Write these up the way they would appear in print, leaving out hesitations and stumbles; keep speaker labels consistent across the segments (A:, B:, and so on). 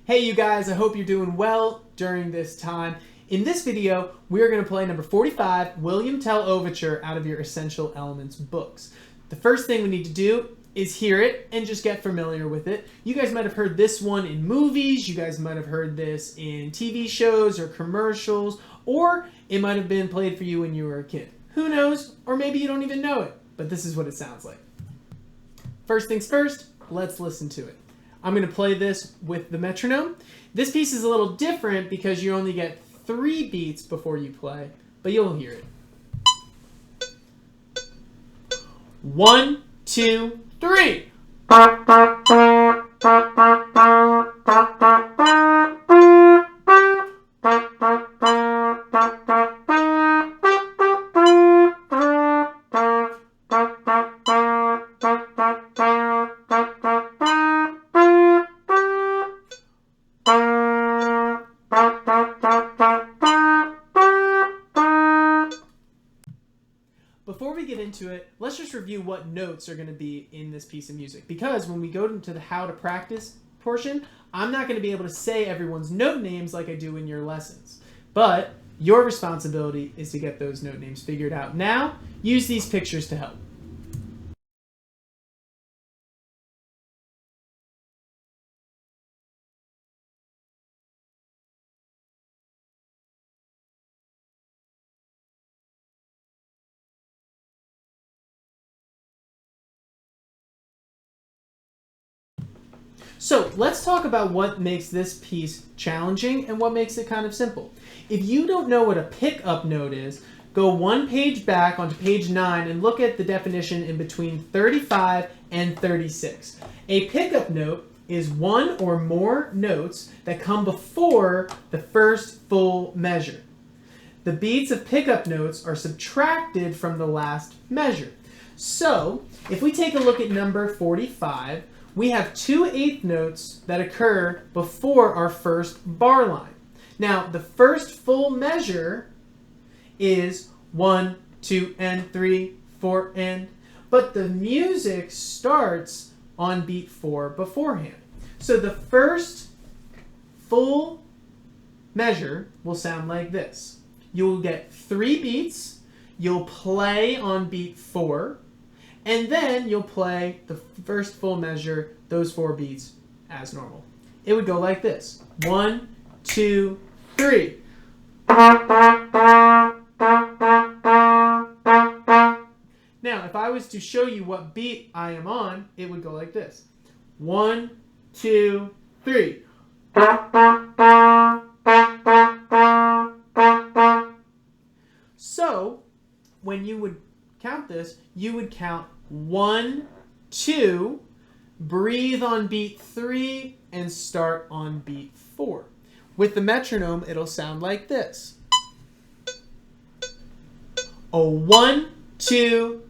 A: Hey you guys, I hope you're doing well during this time. In this video, we're going to play number 45, William Tell Overture out of your Essential Elements books. The first thing we need to do is hear it and just get familiar with it. You guys might have heard this one in movies, you guys might have heard this in TV shows or commercials, or it might have been played for you when you were a kid. Who knows? Or maybe you don't even know it, but this is what it sounds like. First things first, let's listen to it. I'm going to play this with the metronome. This piece is a little different because you only get 3 beats before you play, but you'll hear it. 1, 2, 3. Before we get into it, let's just review what notes are going to be in this piece of music. Because when we go into the how to practice portion, I'm not going to be able to say everyone's note names like I do in your lessons. But your responsibility is to get those note names figured out now. Use these pictures to help. So let's talk about what makes this piece challenging and what makes it kind of simple. If you don't know what a pickup note is, go 1 page back onto page 9 and look at the definition in between 35 and 36. A pickup note is one or more notes that come before the first full measure. The beats of pickup notes are subtracted from the last measure. So if we take a look at number 45, we have 2 eighth notes that occur before our first bar line. Now, the first full measure is 1, 2, and 3, 4, and... But the music starts on beat 4 beforehand. So the first full measure will sound like this. You'll get 3 beats, you'll play on beat 4, and then you'll play the first full measure, those 4 beats, as normal. It would go like this. 1, 2, 3. Now, if I was to show you what beat I am on, it would go like this. 1, 2, 3. So, when you would count this, you would count 1, 2, breathe on beat 3, and start on beat 4. With the metronome, it'll sound like this. A 1, 2.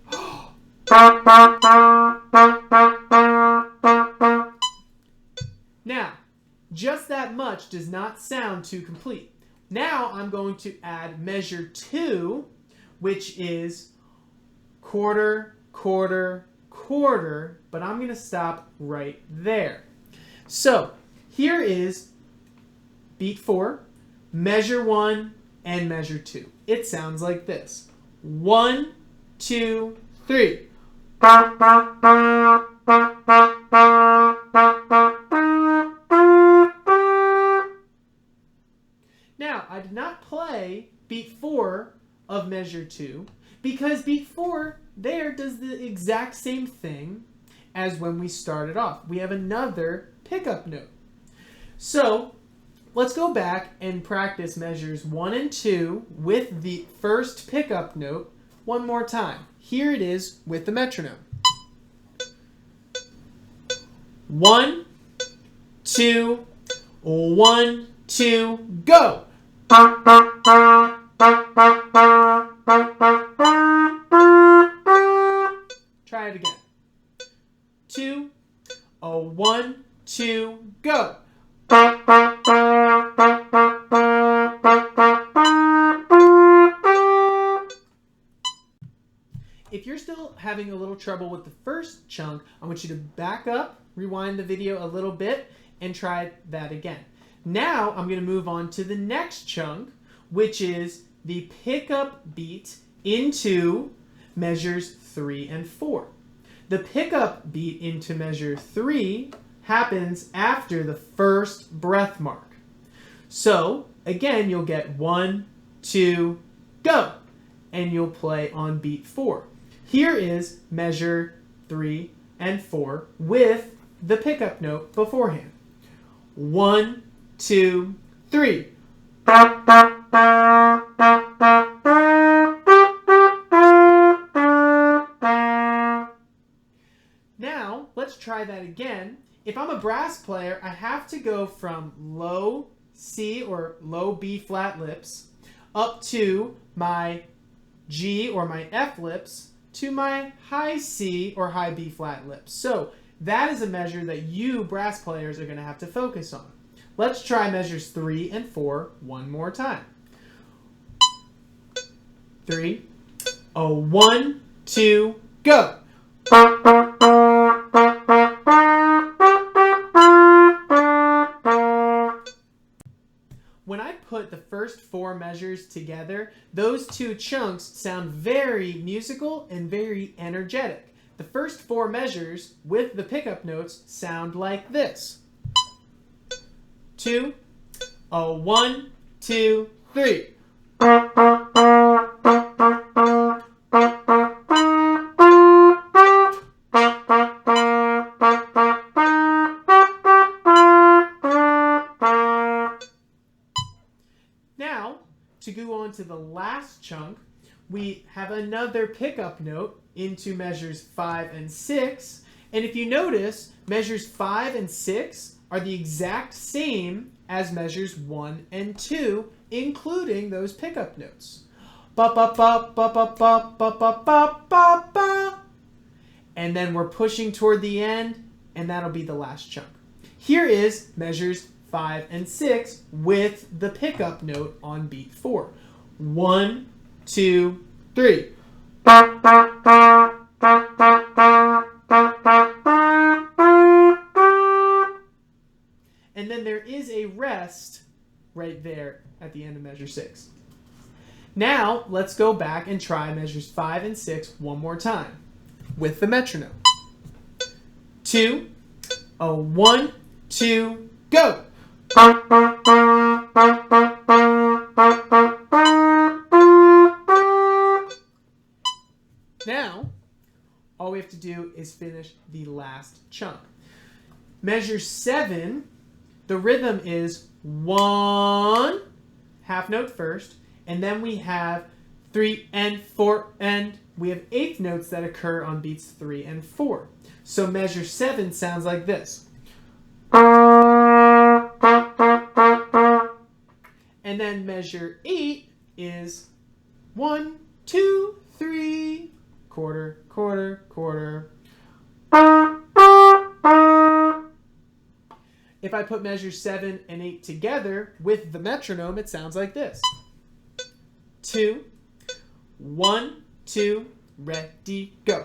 A: Now, just that much does not sound too complete. Now I'm going to add measure 2, which is quarter, quarter, quarter, but I'm going to stop right there. So here is beat 4, measure 1, and measure 2. It sounds like this. 1, 2, 3. Now, I did not play beat 4 of measure 2 because beat 4 there does the exact same thing as when we started off. We have another pickup note. So let's go back and practice measures 1 and 2 with the first pickup note one more time. Here it is with the metronome. 1, 2, 1, 2, go! Try it again. 2, 1, 2, go! If you're still having a little trouble with the first chunk, I want you to back up, rewind the video a little bit, and try that again. Now I'm going to move on to the next chunk, which is the pickup beat into measures 3 and 4. The pickup beat into measure 3 happens after the first breath mark. So again, you'll get 1, 2, go, and you'll play on beat 4. Here is measure 3 and 4 with the pickup note beforehand. 1, 2, 3. Now, let's try that again. If I'm a brass player, I have to go from low C or low B flat lips up to my G or my F lips to my high C or high B flat lips. So that is a measure that you brass players are going to have to focus on. Let's try measures 3 and 4 one more time. 3, 1, 2, go. When I put the first 4 measures together, those 2 chunks sound very musical and very energetic. The first 4 measures with the pickup notes sound like this. 2, 1, 2, 3. Now, to go on to the last chunk, we have another pickup note into measures 5 and 6. And if you notice, measures 5 and 6 are the exact same as measures 1 and 2, including those pickup notes. Ba ba ba ba ba ba ba ba ba ba ba. And then we're pushing toward the end, and that'll be the last chunk. Here is measures 5 and 6 with the pickup note on beat 4. 1, 2, 3. And then there is a rest right there at the end of measure 6. Now, let's go back and try measures 5 and 6 one more time with the metronome. 2, 1, 2, go! Now, all we have to do is finish the last chunk. Measure 7, the rhythm is 1, half note first, and then we have 3 and 4, and we have eighth notes that occur on beats 3 and 4. So measure 7 sounds like this. And then measure 8 is 1, 2, 3, quarter, quarter, quarter. If I put measures 7 and 8 together with the metronome, it sounds like this. 2, 1, 2, ready, go.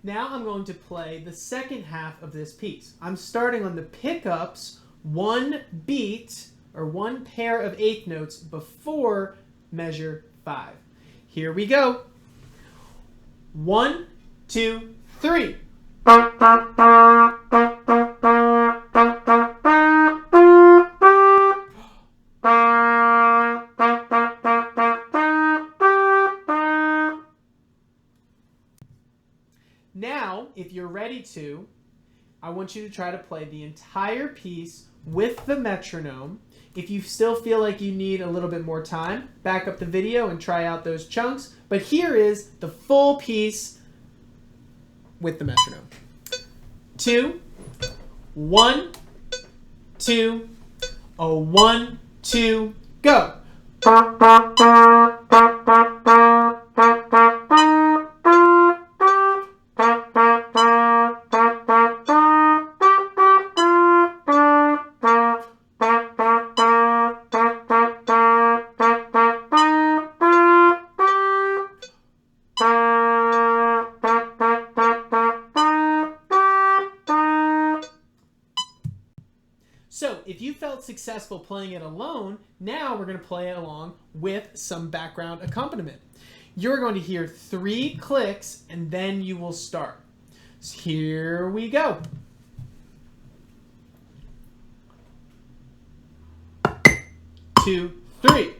A: Now I'm going to play the second half of this piece. I'm starting on the pickups, one beat or one pair of eighth notes before measure 5. Here we go. 1, 2, 3. Now, if you're ready to, I want you to try to play the entire piece with the metronome. If you still feel like you need a little bit more time, back up the video and try out those chunks. But here is the full piece with the metronome. 2, 1, 2, 1, 2, go. So if you felt successful playing it alone, now we're going to play it along with some background accompaniment. You're going to hear 3 clicks and then you will start. So here we go. 2, 3.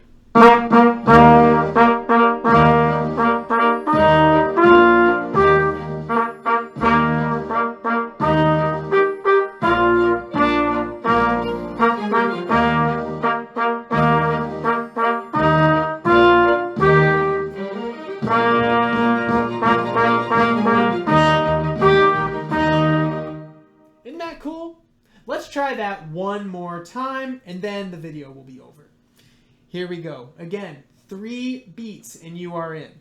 A: Isn't that cool? Let's try that one more time and then the video will be over. Here we go. Again, 3 beats and you are in.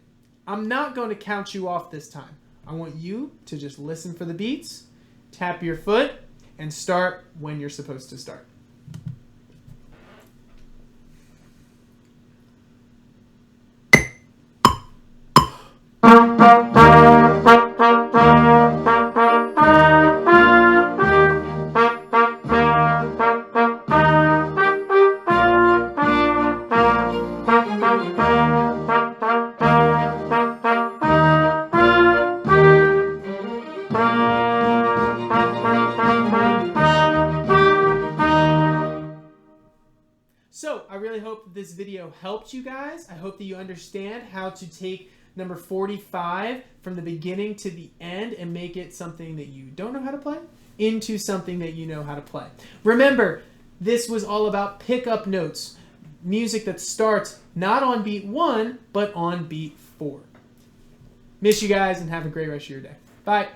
A: I'm not going to count you off this time. I want you to just listen for the beats, tap your foot, and start when you're supposed to start. So I really hope that this video helped you guys. I hope that you understand how to take number 45 from the beginning to the end and make it something that you don't know how to play into something that you know how to play. Remember, this was all about pickup notes, music that starts not on beat 1, but on beat 4. Miss you guys and have a great rest of your day. Bye.